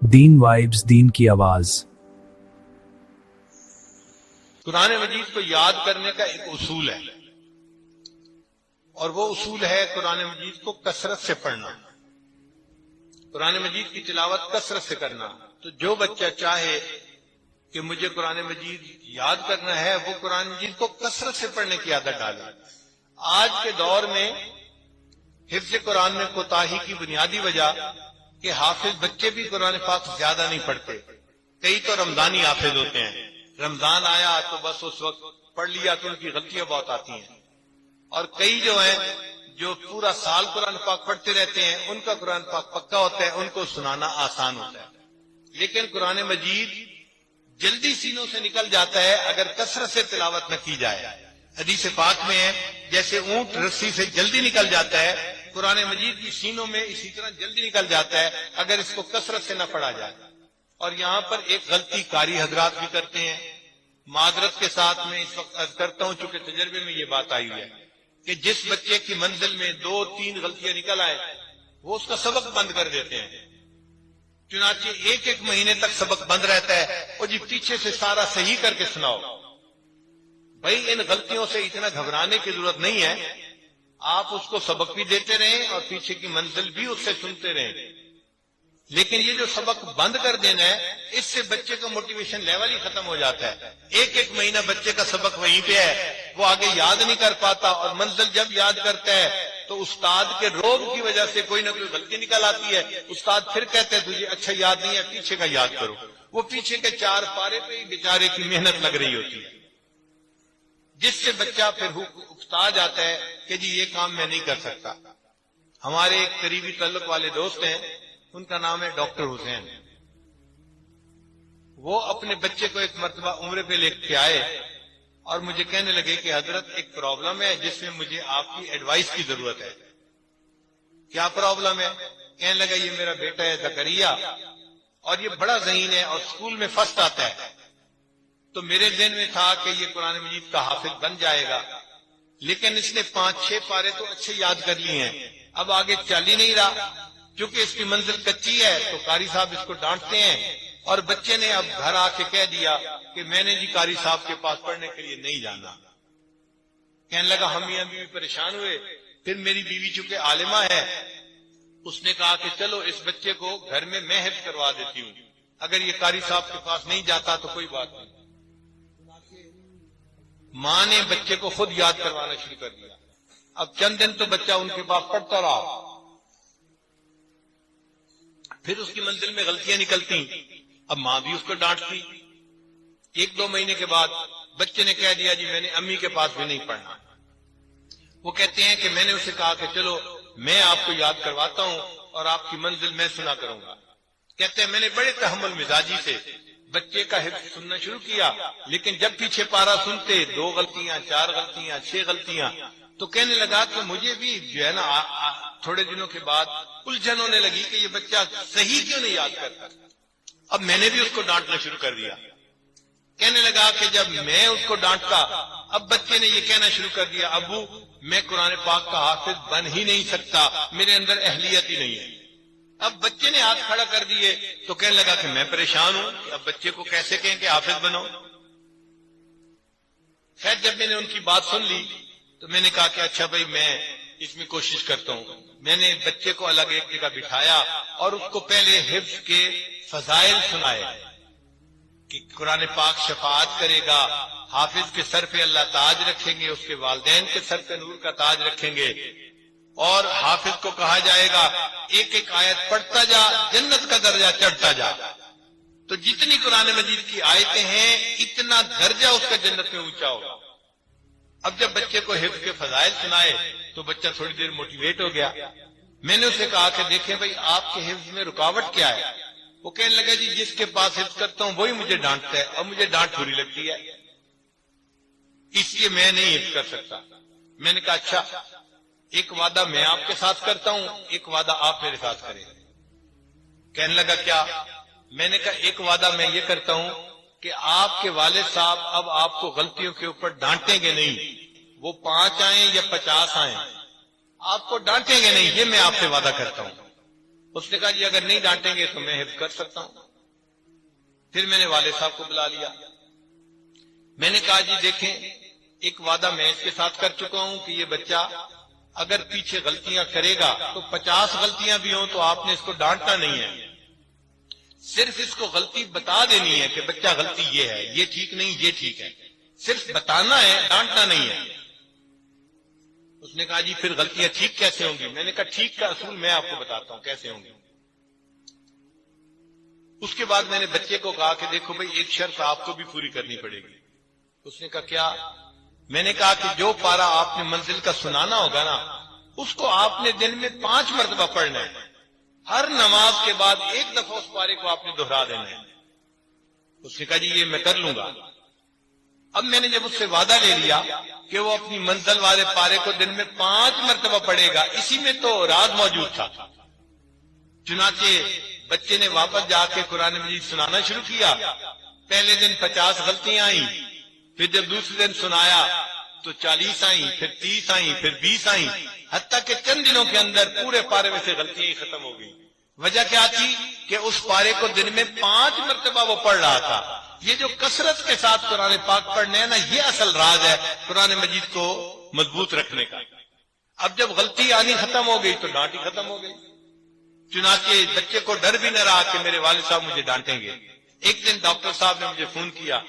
دین vibes, دین کی آواز۔ قرآن مجید کو یاد کرنے کا ایک اصول ہے، اور وہ اصول ہے قرآن مجید کو کثرت سے پڑھنا، قرآن مجید کی تلاوت کثرت سے کرنا۔ تو جو بچہ چاہے کہ مجھے قرآن مجید یاد کرنا ہے، وہ قرآن مجید کو کثرت سے پڑھنے کی عادت ڈالے۔ آج کے دور میں حفظ قرآن میں کوتاہی کی بنیادی وجہ کہ حافظ بچے بھی قرآن پاک زیادہ نہیں پڑھتے، کئی تو رمضانی حافظ ہوتے ہیں، رمضان آیا تو بس اس وقت پڑھ لیا تو ان کی غلطیاں بہت آتی ہیں، اور کئی جو ہیں جو پورا سال قرآن پاک پڑھتے رہتے ہیں، ان کا قرآن پاک پکا ہوتا ہے، ان کو سنانا آسان ہوتا ہے۔ لیکن قرآن مجید جلدی سینوں سے نکل جاتا ہے اگر کثرت سے تلاوت نہ کی جائے۔ حدیث پاک میں ہے جیسے اونٹ رسی سے جلدی نکل جاتا ہے، قرآن مجید کی سینوں میں اسی طرح جلدی نکل جاتا ہے اگر اس کو کثرت سے نہ پڑھا جائے۔ اور یہاں پر ایک غلطی قاری حضرات بھی کرتے ہیں، معذرت کے ساتھ میں اس وقت عرض کرتا ہوں چونکہ تجربے میں یہ بات آئی ہے کہ جس بچے کی منزل میں 2-3 غلطیاں نکل آئے وہ اس کا سبق بند کر دیتے ہیں، چنانچہ ایک مہینے تک سبق بند رہتا ہے، اور جی پیچھے سے سارا صحیح کر کے سناؤ۔ بھائی ان غلطیوں سے اتنا گھبرانے کی ضرورت نہیں ہے، آپ اس کو سبق بھی دیتے رہیں اور پیچھے کی منزل بھی اس سے سنتے رہیں، لیکن یہ جو سبق بند کر دینا ہے اس سے بچے کا موٹیویشن لیول ہی ختم ہو جاتا ہے۔ ایک مہینہ بچے کا سبق وہیں پہ ہے، وہ آگے یاد نہیں کر پاتا، اور منزل جب یاد کرتا ہے تو استاد کے روب کی وجہ سے کوئی نہ کوئی غلطی نکل آتی ہے، استاد پھر کہتے ہیں تجھے اچھا یاد نہیں ہے، پیچھے کا یاد کرو۔ وہ پیچھے کے 4 پارے پہ ہی بیچارے کی محنت لگ رہی ہوتی ہے، جس سے بچہ پھر اکتا جاتا ہے کہ جی یہ کام میں نہیں کر سکتا۔ ہمارے ایک قریبی تعلق والے دوست ہیں، ان کا نام ہے ڈاکٹر حسین، وہ اپنے بچے کو ایک مرتبہ عمرے پہ لے کے آئے اور مجھے کہنے لگے کہ حضرت ایک پرابلم ہے جس میں مجھے آپ کی ایڈوائس کی ضرورت ہے۔ کیا پرابلم ہے؟ کہنے لگا یہ میرا بیٹا ہے زکریا، اور یہ بڑا ذہین ہے اور اسکول میں فرسٹ آتا ہے، تو میرے ذہن میں تھا کہ یہ قرآن مجید کا حافظ بن جائے گا، لیکن اس نے 5-6 پارے تو اچھے یاد کر لیے ہیں، اب آگے چل ہی نہیں رہا۔ چونکہ اس کی منزل کچی ہے تو قاری صاحب اس کو ڈانٹتے ہیں، اور بچے نے اب گھر آ کے کہہ دیا کہ میں نے جی قاری صاحب کے پاس پڑھنے کے لیے نہیں جانا۔ کہنے لگا ہم یہاں بھی پریشان ہوئے، پھر میری بیوی چونکہ عالمہ ہے اس نے کہا کہ چلو اس بچے کو گھر میں حفظ کروا دیتی ہوں، اگر یہ قاری صاحب کے پاس نہیں جاتا تو کوئی بات نہیں۔ ماں نے بچے کو خود یاد کروانا شروع کر دیا، اب چند دن تو بچہ ان کے پاس پڑھتا رہا، پھر اس کی منزل میں غلطیاں نکلتی، اب ماں بھی اس کو ڈانٹتی۔ 1-2 مہینے کے بعد بچے نے کہہ دیا جی میں نے امی کے پاس بھی نہیں پڑھنا۔ وہ کہتے ہیں کہ میں نے اسے کہا کہ چلو میں آپ کو یاد کرواتا ہوں اور آپ کی منزل میں سنا کروں گا۔ کہتے ہیں میں نے بڑے تحمل مزاجی سے بچے کا حفظ سننا شروع کیا، لیکن جب پیچھے پارا سنتے 2 غلطیاں 4 غلطیاں 6 غلطیاں، تو کہنے لگا کہ مجھے بھی جو ہے نا تھوڑے دنوں کے بعد الجھن ہونے لگی کہ یہ بچہ صحیح کیوں نہیں یاد کرتا۔ اب میں نے بھی اس کو ڈانٹنا شروع کر دیا۔ کہنے لگا کہ جب میں اس کو ڈانٹتا، اب بچے نے یہ کہنا شروع کر دیا ابو میں قرآن پاک کا حافظ بن ہی نہیں سکتا، میرے اندر اہلیت ہی نہیں ہے۔ اب بچے نے ہاتھ کھڑا کر دیے تو کہنے لگا کہ میں پریشان ہوں، اب بچے کو کیسے کہیں کہ حافظ بنو۔ خیر جب میں نے ان کی بات سن لی تو میں نے کہا کہ اچھا بھائی میں اس میں کوشش کرتا ہوں۔ میں نے بچے کو الگ ایک جگہ بٹھایا اور اس کو پہلے حفظ کے فضائل سنائے کہ قرآن پاک شفاعت کرے گا، حافظ کے سر پہ اللہ تاج رکھیں گے، اس کے والدین کے سر پہ نور کا تاج رکھیں گے، اور حافظ کو کہا جائے گا ایک آیت پڑھتا جا جنت کا درجہ چڑھتا جا۔ تو جتنی قرآن مجید کی آیتیں ہیں اتنا درجہ اس کا جنت میں اونچا ہوگا۔ اب جب بچے کو حفظ کے فضائل سنائے تو بچہ تھوڑی دیر موٹیویٹ ہو گیا۔ میں نے اسے کہا کہ دیکھیں بھائی آپ کے حفظ میں رکاوٹ کیا ہے؟ وہ کہنے لگا جی جس کے پاس حفظ کرتا ہوں وہی مجھے ڈانٹتا ہے اور مجھے ڈانٹ بری لگتی ہے، اس لیے میں نہیں حفظ کر سکتا۔ میں نے کہا اچھا ایک وعدہ میں آپ کے ساتھ کرتا ہوں، ایک وعدہ آپ میرے ساتھ کریں۔ کہنے لگا کیا؟ میں نے کہا ایک وعدہ میں یہ کرتا ہوں کہ آپ کے والد صاحب اب آپ کو غلطیوں کے اوپر ڈانٹیں گے نہیں، وہ 5 آئیں یا 50 آئیں، آپ کو ڈانٹیں گے نہیں، یہ میں آپ سے وعدہ کرتا ہوں۔ اس نے کہا جی اگر نہیں ڈانٹیں گے تو میں حفظ کر سکتا ہوں. پھر میں نے والد صاحب کو بلا لیا. میں نے کہا جی دیکھیں ایک وعدہ میں اس کے ساتھ کر چکا ہوں کہ یہ بچہ اگر پیچھے غلطیاں کرے گا تو 50 غلطیاں بھی ہوں تو آپ نے اس کو ڈانٹنا نہیں ہے, صرف اس کو غلطی بتا دینی ہے کہ بچہ غلطی یہ ہے, یہ ٹھیک نہیں, یہ ٹھیک ہے, صرف بتانا ہے, ڈانٹنا نہیں ہے. اس نے کہا جی پھر غلطیاں ٹھیک کیسے ہوں گی؟ میں نے کہا ٹھیک کا اصول میں آپ کو بتاتا ہوں کیسے ہوں گی. اس کے بعد میں نے بچے کو کہا کہ دیکھو بھئی ایک شرط آپ کو بھی پوری کرنی پڑے گی. اس نے کہا کیا؟ میں نے کہا کہ جو پارا آپ نے منزل کا سنانا ہوگا نا اس کو آپ نے دن میں 5 مرتبہ پڑھنا ہے, ہر نماز کے بعد ایک دفعہ اس پارے کو آپ نے دہرا دینا ہے. اس نے کہا جی یہ میں کر لوں گا. اب میں نے جب اس سے وعدہ لے لیا کہ وہ اپنی منزل والے پارے کو دن میں 5 مرتبہ پڑھے گا, اسی میں تو راز موجود تھا. چنانچہ بچے نے واپس جا کے قرآن مجید سنانا شروع کیا. پہلے دن 50 غلطیاں آئیں, پھر جب دوسرے دن سنایا تو 40 آئیں, پھر 30 آئیں, پھر 20 آئیں, حتیٰ کہ چند دنوں کے اندر پورے پارے میں سے غلطیاں ہی ختم ہو گئی. وجہ کیا تھی کہ اس پارے کو دن میں 5 مرتبہ وہ پڑھ رہا تھا. یہ جو کثرت کے ساتھ قرآن پاک پڑھنے ہیں نا, یہ اصل راز ہے قرآن مجید کو مضبوط رکھنے کا. اب جب غلطی آنی ختم ہو گئی تو ڈانٹ ہی ختم ہو گئی. چنانچہ بچے کو ڈر بھی نہ رہا کہ میرے والد صاحب مجھے ڈانٹیں گے. ایک دن ڈاکٹر صاحب نے مجھے فون کیا,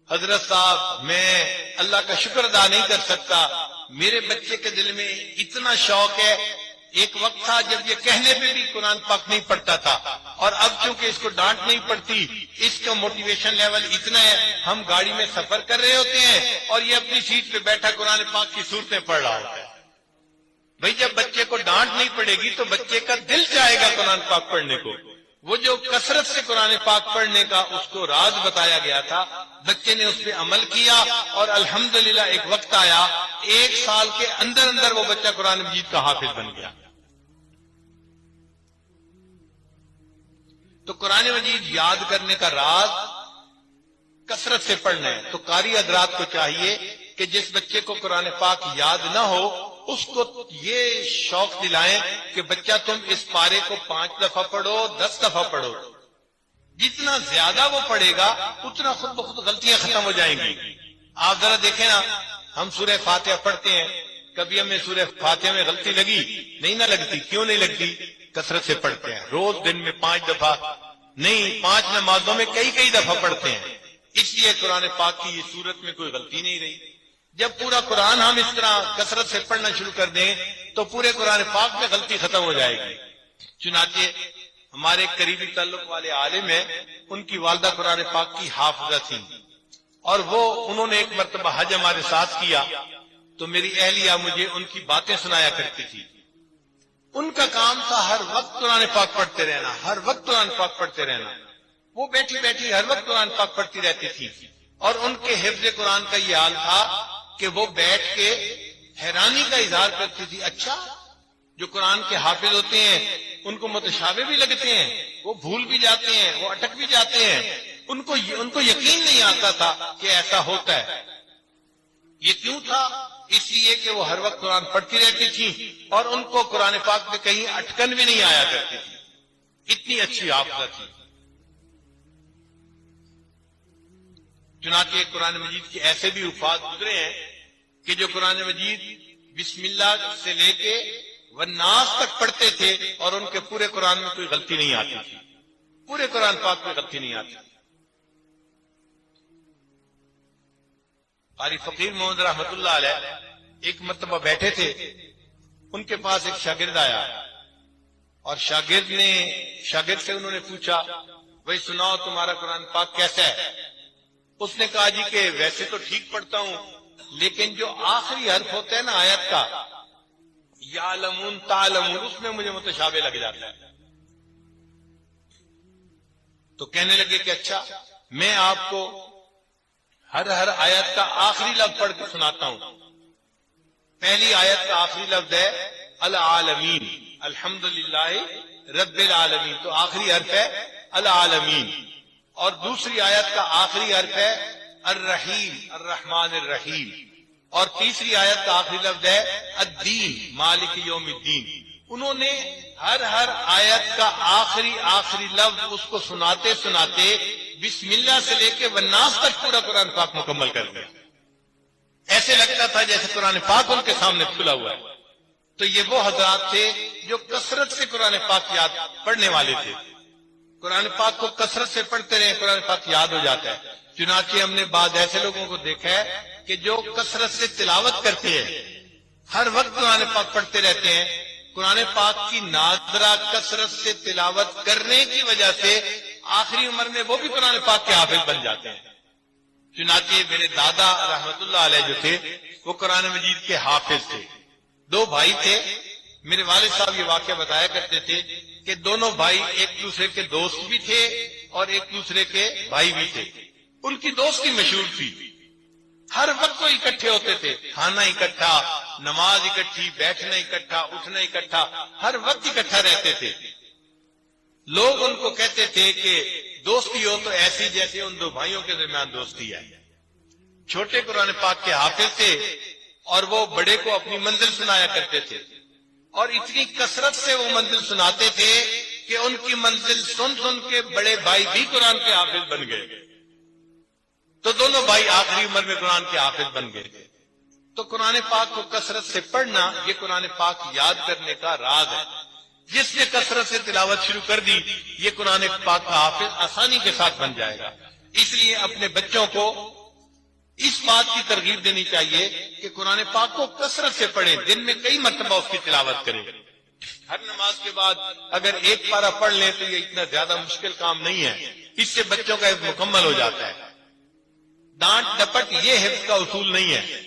حضرت صاحب میں اللہ کا شکر ادا نہیں کر سکتا, میرے بچے کے دل میں اتنا شوق ہے. ایک وقت تھا جب یہ کہنے پہ بھی قرآن پاک نہیں پڑھتا تھا, اور اب چونکہ اس کو ڈانٹ نہیں پڑتی, اس کا موٹیویشن لیول اتنا ہے, ہم گاڑی میں سفر کر رہے ہوتے ہیں اور یہ اپنی سیٹ پہ بیٹھا قرآن پاک کی صورتیں پڑھ رہا ہوتا ہے. بھئی جب بچے کو ڈانٹ نہیں پڑے گی تو بچے کا دل چاہے گا قرآن پاک پڑھنے کو. وہ جو کثرت سے قرآن پاک پڑھنے کا اس کو راز بتایا گیا تھا, بچے نے اس پہ عمل کیا, اور الحمدللہ ایک وقت آیا 1 سال کے اندر اندر وہ بچہ قرآن مجید کا حافظ بن گیا. تو قرآن مجید یاد کرنے کا راز کثرت سے پڑھنا ہے. تو قاری حضرات کو چاہیے کہ جس بچے کو قرآن پاک یاد نہ ہو اس کو یہ شوق دلائیں کہ بچہ تم اس پارے کو 5 دفعہ پڑھو, 10 دفعہ پڑھو. جتنا زیادہ وہ پڑھے گا اتنا خود بخود غلطیاں ختم ہو جائیں گی. آپ ذرا دیکھیں نا, ہم سورہ فاتحہ پڑھتے ہیں, کبھی ہمیں سورہ فاتحہ میں غلطی لگی نہیں؟ نہ لگتی. کیوں نہیں لگتی؟ کثرت سے پڑھتے ہیں. روز دن میں 5 دفعہ نہیں, 5 نمازوں میں کئی دفعہ پڑھتے ہیں, اس لیے قرآن پاک کی یہ صورت میں کوئی غلطی نہیں رہی. جب پورا قرآن ہم اس طرح کثرت سے پڑھنا شروع کر دیں تو پورے قرآن پاک میں غلطی ختم ہو جائے گی. چنانچہ ہمارے قریبی تعلق والے عالم ہیں, ان کی والدہ قرآن پاک کی حافظہ تھیں, اور انہوں نے ایک مرتبہ حج ہمارے ساتھ کیا تو میری اہلیہ مجھے ان کی باتیں سنایا کرتی تھی. ان کا کام تھا ہر وقت قرآن پاک پڑھتے رہنا, ہر وقت قرآن پاک پڑھتے رہنا. وہ بیٹھی بیٹھی ہر وقت قرآن پاک پڑھتی رہتی تھی, اور ان کے حفظ قرآن کا یہ حال تھا کہ وہ بیٹھ کے حیرانی کا اظہار کرتی تھی. اچھا, جو قرآن کے حافظ ہوتے ہیں ان کو متشابہ بھی لگتے ہیں, وہ بھول بھی جاتے ہیں, وہ اٹک بھی جاتے ہیں. ان کو یقین نہیں آتا تھا کہ ایسا ہوتا ہے. یہ کیوں تھا؟ اس لیے کہ وہ ہر وقت قرآن پڑھتی رہتی تھی, اور ان کو قرآن پاک میں کہیں اٹکن بھی نہیں آیا کرتی تھی. اتنی اچھی حافظہ تھی. چنانچہ قرآن مجید کے ایسے بھی الفاظ گزرے ہیں کہ جو قرآن مجید بسم اللہ سے لے کے والناس تک پڑھتے تھے, اور ان کے پورے قرآن میں کوئی غلطی نہیں آتی تھی. پورے قرآن پاک میں غلطی نہیں آتی. قاری فقیر محمد رحمت اللہ علیہ ایک مرتبہ بیٹھے تھے, ان کے پاس ایک شاگرد آیا, اور شاگرد سے انہوں نے پوچھا, بھائی سناؤ تمہارا قرآن پاک کیسا ہے؟ اس نے کہا جی کہ ویسے تو ٹھیک پڑھتا ہوں, لیکن جو آخری حرف ہوتا ہے نا آیت کا, یعلمون تعلمون, اس میں مجھے متشابہ لگ جاتا ہے. تو کہنے لگے کہ اچھا, میں آپ کو ہر آیت کا آخری لفظ پڑھ کے سناتا ہوں. پہلی آیت کا آخری لفظ ہے العالمین, الحمدللہ رب العالمین, تو آخری حرف ہے العالمین. اور دوسری آیت کا آخری حرف ہے الرحیم, الرحمن الرحیم. اور تیسری آیت کا آخری لفظ ہے الدین, مالک یوم الدین. انہوں نے ہر آیت کا آخری لفظ اس کو سناتے سناتے بسم اللہ سے لے کے والناس تک پورا قرآن پاک مکمل کر دیا. ایسے لگتا تھا جیسے قرآن پاک ان کے سامنے کھلا ہوا ہے. تو یہ وہ حضرات تھے جو کثرت سے قرآن پاک یاد پڑھنے والے تھے. قرآن پاک کو کثرت سے پڑھتے رہے قرآن پاک یاد ہو جاتا ہے. چنانچہ ہم نے بعض ایسے لوگوں کو دیکھا ہے کہ جو کثرت سے تلاوت کرتے ہیں، ہر وقت قرآن پاک پڑھتے رہتے ہیں. قرآن پاک کی نادرہ کثرت سے تلاوت کرنے کی وجہ سے آخری عمر میں وہ بھی قرآن پاک کے حافظ بن جاتے ہیں. چنانچہ میرے دادا رحمت اللہ علیہ جو تھے وہ قرآن مجید کے حافظ تھے. 2 بھائی تھے. میرے والد صاحب یہ واقعہ بتایا کرتے تھے کہ دونوں بھائی ایک دوسرے کے دوست بھی تھے اور ایک دوسرے کے بھائی بھی تھے. ان کی دوستی مشہور تھی. ہر وقت وہ اکٹھے ہوتے تھے، کھانا اکٹھا، نماز اکٹھی، بیٹھنا اکٹھا، اٹھنا اکٹھا، ہر وقت اکٹھا رہتے تھے. لوگ ان کو کہتے تھے کہ دوستی ہو تو ایسی جیسے ان 2 بھائیوں کے درمیان دوستی ہے. چھوٹے قرآن پاک کے حافظ تھے اور وہ بڑے کو اپنی منزل سنایا کرتے تھے، اور اتنی کثرت سے وہ منزل سناتے تھے کہ ان کی منزل سن سن کے بڑے بھائی بھی قرآن کے حافظ بن گئے. تو دونوں بھائی آخری عمر میں قرآن کے حافظ بن گئے. تو قرآن پاک کو کثرت سے پڑھنا یہ قرآن پاک یاد کرنے کا راز ہے. جس نے کثرت سے تلاوت شروع کر دی یہ قرآن پاک کا حافظ آسانی کے ساتھ بن جائے گا. اس لیے اپنے بچوں کو اس بات کی ترغیب دینی چاہیے کہ قرآن پاک کو کثرت سے پڑھیں، دن میں کئی مرتبہ اس کی تلاوت کریں. ہر نماز کے بعد اگر ایک پارہ پڑھ لیں تو یہ اتنا زیادہ مشکل کام نہیں ہے. اس سے بچوں کا حفظ مکمل ہو جاتا ہے. ڈانٹ ڈپٹ یہ حفظ کا اصول نہیں ہے.